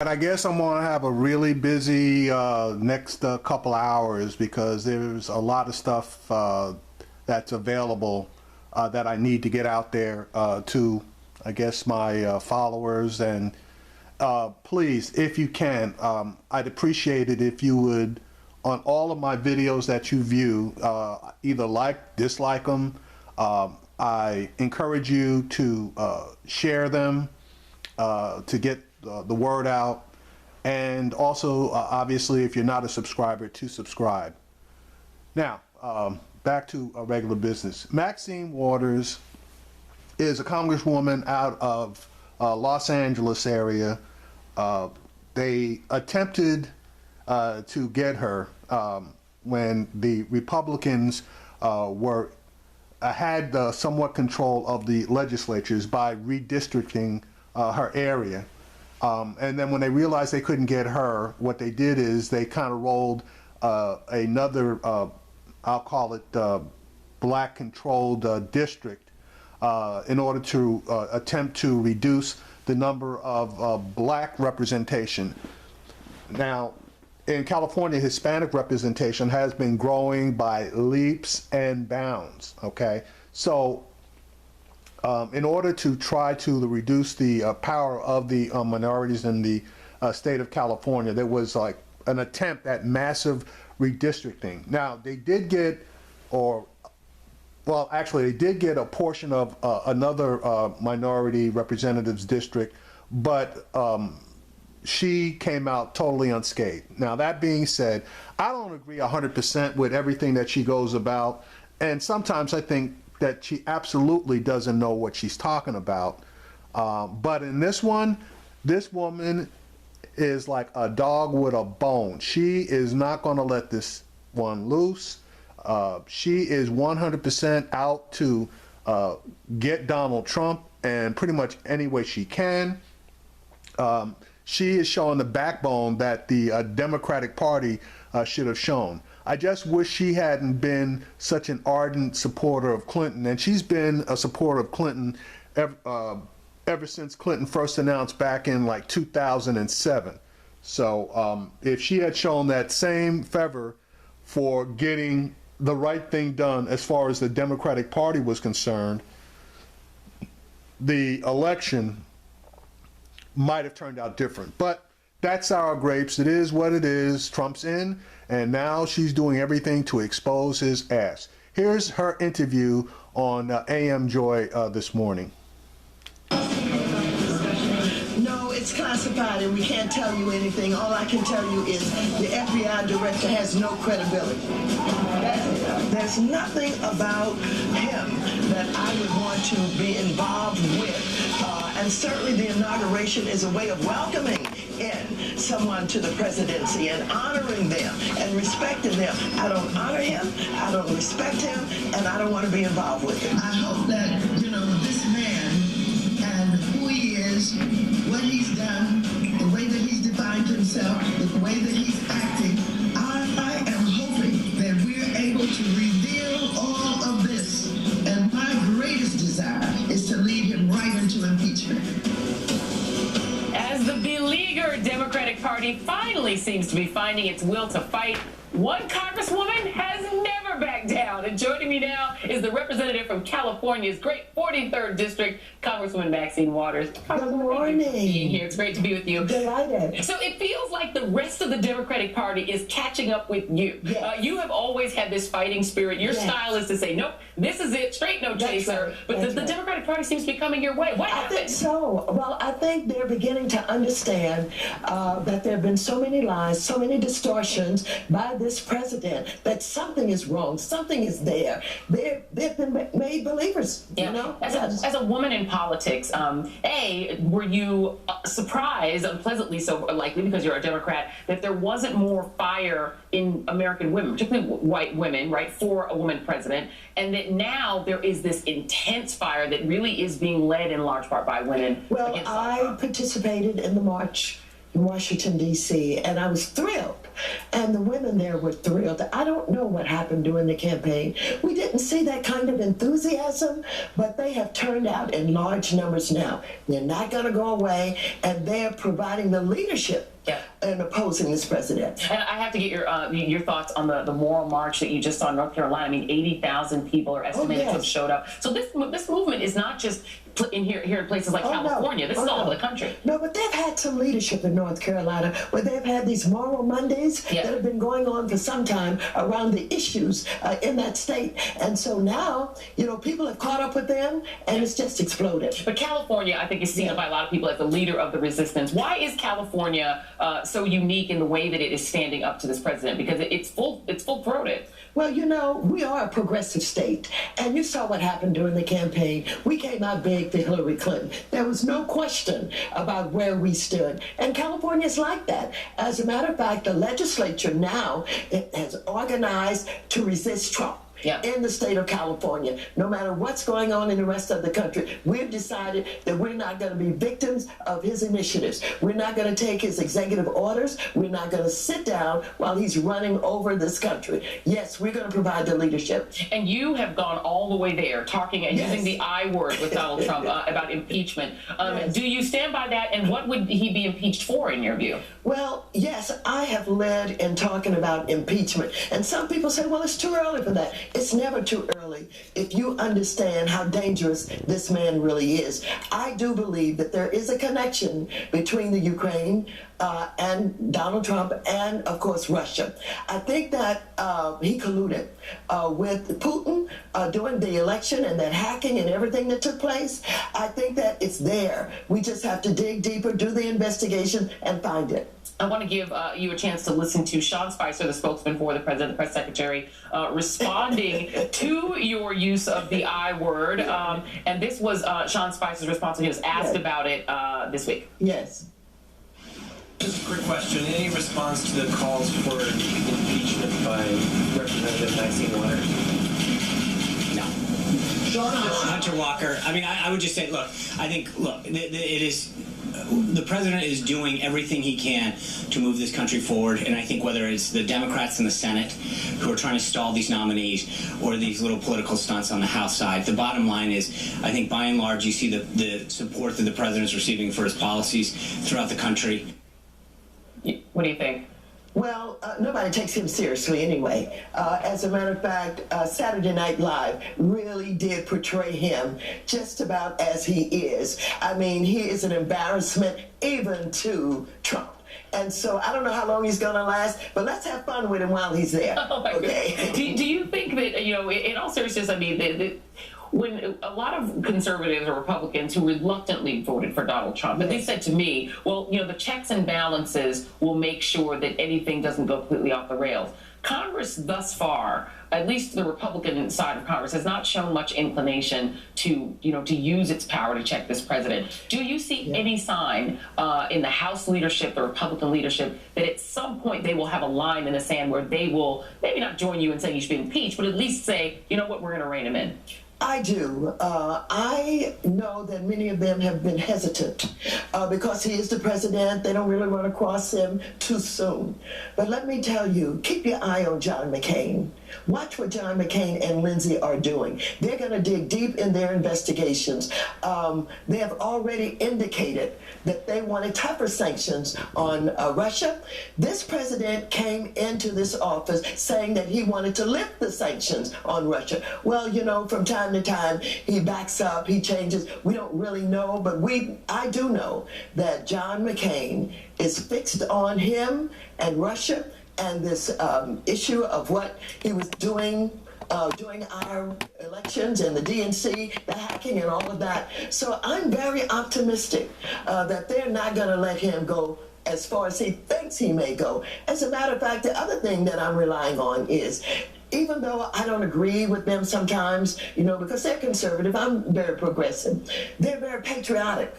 I guess I'm going to have a really busy next couple hours because there's a lot of stuff that's available that I need to get out there to, I guess, my followers. And please, if you can, I'd appreciate it if you would, on all of my videos that you view, either like, dislike them. I encourage you to share them to get the word out, and also obviously if you're not a subscriber, to subscribe. Now back to regular business. Maxine Waters is a congresswoman out of Los Angeles area. They attempted to get her when the Republicans had somewhat control of the legislatures by redistricting her area. And then when they realized they couldn't get her, what they did is they kind of rolled another, I'll call it black controlled district in order to attempt to reduce the number of black representation. Now, in California, Hispanic representation has been growing by leaps and bounds, okay? So in order to try to reduce the power of the minorities in the state of California, there was like an attempt at massive redistricting. Now, they did get, well, actually, they did get a portion of another minority representatives district, but she came out totally unscathed. Now, that being said, I don't agree 100% with everything that she goes about, and sometimes I think that she absolutely doesn't know what she's talking about. But in this one, this woman is like a dog with a bone. She is not going to let this one loose. She is 100% out to get Donald Trump and pretty much any way she can. She is showing the backbone that the Democratic Party should have shown. I just wish she hadn't been such an ardent supporter of Clinton, and she's been a supporter of Clinton ever since Clinton first announced back in like 2007. So if she had shown that same fervor for getting the right thing done as far as the Democratic Party was concerned, the election might have turned out different. But that's sour grapes. It is what it is. Trump's in, and now she's doing everything to expose his ass. Here's her interview on AM Joy this morning. No, it's classified and we can't tell you anything. All I can tell you is the FBI director has no credibility. There's nothing about him that I would want to be involved with. And certainly the inauguration is a way of welcoming in someone to the presidency and honoring them and respecting them. I don't honor him, I don't respect him, and I don't want to be involved with him. I hope that, you know, this man and who he is, what he's done, the way that he's defined himself, the way that he's acting, I am hoping that we're able to reveal all of this. And my greatest desire is to lead him right into impeachment. As the beleaguered Democratic Party finally seems to be finding its will to fight, one congresswoman has never backed down. And joining me now is the representative from California's great 43rd District, Congresswoman Maxine Waters. Good morning. Being here. It's great to be with you. Delighted. So it feels like the rest of the Democratic Party is catching up with you. Yes. You have always had this fighting spirit. Your style is to say, nope, this is it, straight no chaser. Right. But the Democratic Party seems to be coming your way. What happened? I think so. Well, I think they're beginning to understand that there have been so many lies, so many distortions by this president that something is wrong, something is there. They've been made believers, yeah. You know? As a woman in politics, were you surprised, unpleasantly so likely because you're a Democrat, that there wasn't more fire in American women, particularly white women, right, for a woman president, and that now there is this intense fire that really is being led in large part by women? Well, I participated in the march in Washington, D.C., and I was thrilled And the women there were thrilled. I don't know what happened during the campaign. We didn't see that kind of enthusiasm, but they have turned out in large numbers now. They're not going to go away, and they're providing the leadership in opposing this president. And I have to get your thoughts on the moral march that you just saw in North Carolina. I mean, 80,000 people are estimated to have showed up. So this movement is not just here in places like California. This is all over the country. No, but they've had some leadership in North Carolina where they've had these moral Mondays that have been going on for some time around the issues in that state. And so now, people have caught up with them, and it's just exploded. But California, I think, is seen by a lot of people as the leader of the resistance. Why is California so unique in the way that it is standing up to this president? Because it's full-throated. Well, we are a progressive state, and you saw what happened during the campaign. We came out big for Hillary Clinton. There was no question about where we stood, and California's like that. As a matter of fact, the legislature now has organized to resist Trump. In the state of California. No matter what's going on in the rest of the country, we've decided that we're not going to be victims of his initiatives. We're not going to take his executive orders. We're not going to sit down while he's running over this country. Yes, we're going to provide the leadership. And you have gone all the way there, talking and using the I word with Donald Trump about impeachment. Do you stand by that, and what would he be impeached for, in your view? Well, yes, I have led in talking about impeachment. And some people say, well, it's too early for that. It's never too early if you understand how dangerous this man really is. I do believe that there is a connection between the Ukraine and Donald Trump and, of course, Russia. I think that he colluded with Putin during the election and that hacking and everything that took place. I think that it's there. We just have to dig deeper, do the investigation, and find it. I want to give you a chance to listen to Sean Spicer, the spokesman for the president, the press secretary, responding to your use of the I word. And this was Sean Spicer's response when he was asked about it this week. Yes. Just a quick question. Any response to the calls for impeachment by Representative Maxine Waters? No. Hunter Walker. I mean, I would just say, look, it is... The president is doing everything he can to move this country forward, and I think whether it's the Democrats in the Senate who are trying to stall these nominees or these little political stunts on the House side, the bottom line is I think by and large you see the support that the president is receiving for his policies throughout the country. What do you think? Well, nobody takes him seriously anyway. As a matter of fact, Saturday Night Live really did portray him just about as he is. I mean, he is an embarrassment even to Trump. And so I don't know how long he's going to last, but let's have fun with him while he's there. Oh my goodness. Do you think that, in all seriousness, I mean, when a lot of conservatives or Republicans who reluctantly voted for Donald Trump, but they said to me, well, the checks and balances will make sure that anything doesn't go completely off the rails. Congress thus far, at least the Republican side of Congress, has not shown much inclination to use its power to check this president. Do you see any sign in the House leadership, the Republican leadership, that at some point they will have a line in the sand where they will maybe not join you in saying you should be impeached, but at least say, you know what, we're going to rein him in? I do. I know that many of them have been hesitant because he is the president. They don't really want to cross him too soon. But let me tell you, keep your eye on John McCain. Watch what John McCain and Lindsey are doing. They're going to dig deep in their investigations. They have already indicated that they wanted tougher sanctions on Russia. This president came into this office saying that he wanted to lift the sanctions on Russia. Well, from time to time, he backs up, he changes. We don't really know, but I do know that John McCain is fixed on him and Russia and this issue of what he was doing during our elections and the DNC, the hacking and all of that. So I'm very optimistic that they're not going to let him go as far as he thinks he may go. As a matter of fact, the other thing that I'm relying on is, even though I don't agree with them sometimes, because they're conservative, I'm very progressive, they're very patriotic.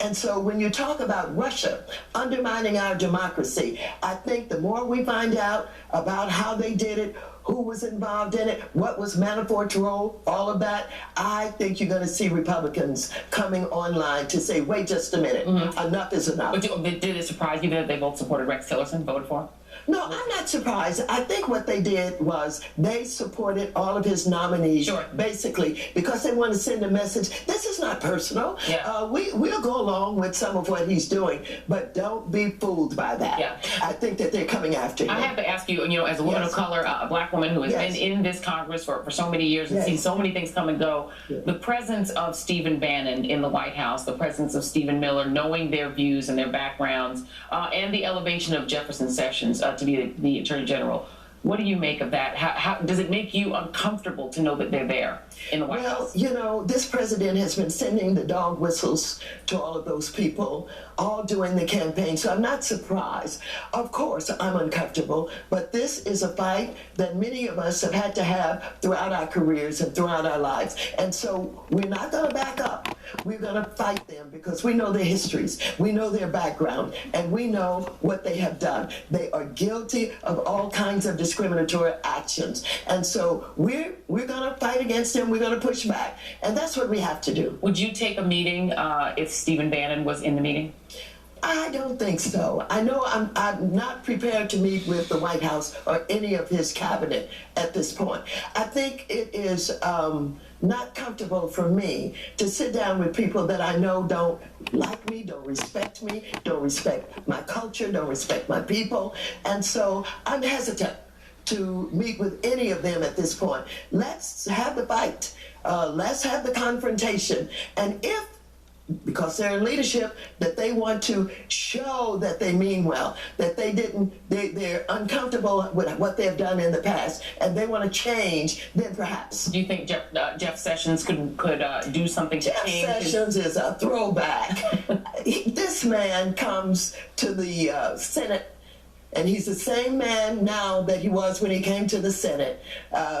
And so when you talk about Russia undermining our democracy, I think the more we find out about how they did it, who was involved in it, what was Manafort's role, all of that. I think you're going to see Republicans coming online to say, wait just a minute, enough is enough. But did it surprise you that they both supported Rex Tillerson, voted for him? No, I'm not surprised. I think what they did was they supported all of his nominees, basically, because they want to send a message. This is not personal. Yeah. We'll go along with some of what he's doing, but don't be fooled by that. Yeah. I think that they're coming after him. I have to ask you, as a woman of color, a black woman who has been in this Congress for so many years and seen so many things come and go, the presence of Stephen Bannon in the White House, the presence of Stephen Miller, knowing their views and their backgrounds, and the elevation of Jefferson Sessions to be the Attorney General. What do you make of that? How does it make you uncomfortable to know that they're there in the White House? Well, this president has been sending the dog whistles to all of those people, all during the campaign, so I'm not surprised. Of course, I'm uncomfortable, but this is a fight that many of us have had to have throughout our careers and throughout our lives, and so we're not going to back up. We're going to fight them because we know their histories, we know their background, and we know what they have done. They are guilty of all kinds of discriminatory actions, and so we're going to fight against them. We're going to push back, and that's what we have to do. Would you take a meeting if Stephen Bannon was in the meeting? I don't think so. I know I'm not prepared to meet with the White House or any of his cabinet at this point. I think it is not comfortable for me to sit down with people that I know don't like me, don't respect my culture, don't respect my people, and so I'm hesitant to meet with any of them at this point. Let's have the fight. Let's have the confrontation. And if, because they're in leadership, that they want to show that they mean well, that they're uncomfortable with what they've done in the past, and they want to change, then perhaps. Do you think Jeff Sessions could do something to change? Jeff Sessions is a throwback. This man comes to the Senate, and he's the same man now that he was when he came to the Senate.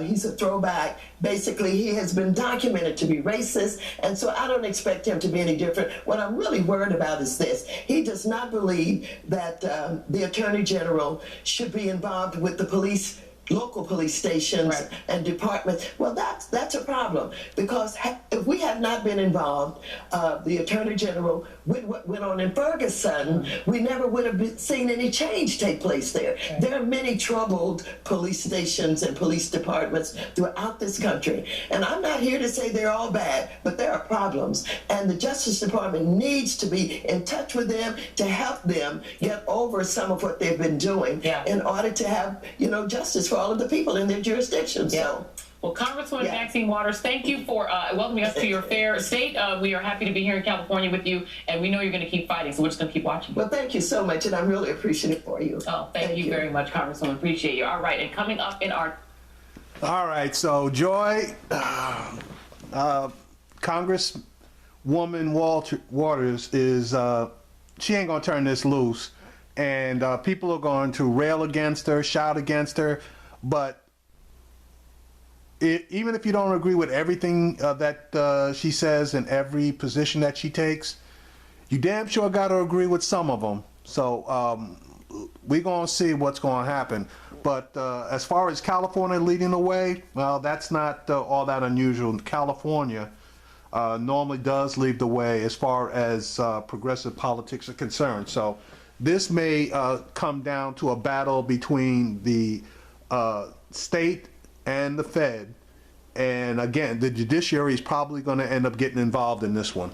He's a throwback. Basically, he has been documented to be racist, and so I don't expect him to be any different. What I'm really worried about is this. He does not believe that the Attorney General should be involved with the police, local police stations and departments. Well, that's a problem, because if we had not been involved, the Attorney General, with what went on in Ferguson, we never would have seen any change take place there. There are many troubled police stations and police departments throughout this country, and I'm not here to say they're all bad, but there are problems, and the Justice Department needs to be in touch with them to help them get over some of what they've been doing in order to have, justice for all of the people in their jurisdictions. So. Well, Congresswoman Maxine Waters, thank you for welcoming us to your fair state. We are happy to be here in California with you, and we know you're going to keep fighting, so we're just going to keep watching. Well, thank you so much, and I'm really appreciative for you. Oh, thank you very much, Congresswoman. Appreciate you. All right, and coming up in our... All right, so Joy, Congresswoman Waters is, she ain't going to turn this loose, and people are going to rail against her, shout against her, but even if you don't agree with everything that she says and every position that she takes, you damn sure got to agree with some of them. So we're going to see what's going to happen. But as far as California leading the way, well, that's not all that unusual. California normally does lead the way as far as progressive politics are concerned. So this may come down to a battle between the state and the Fed, and again, the judiciary is probably going to end up getting involved in this one.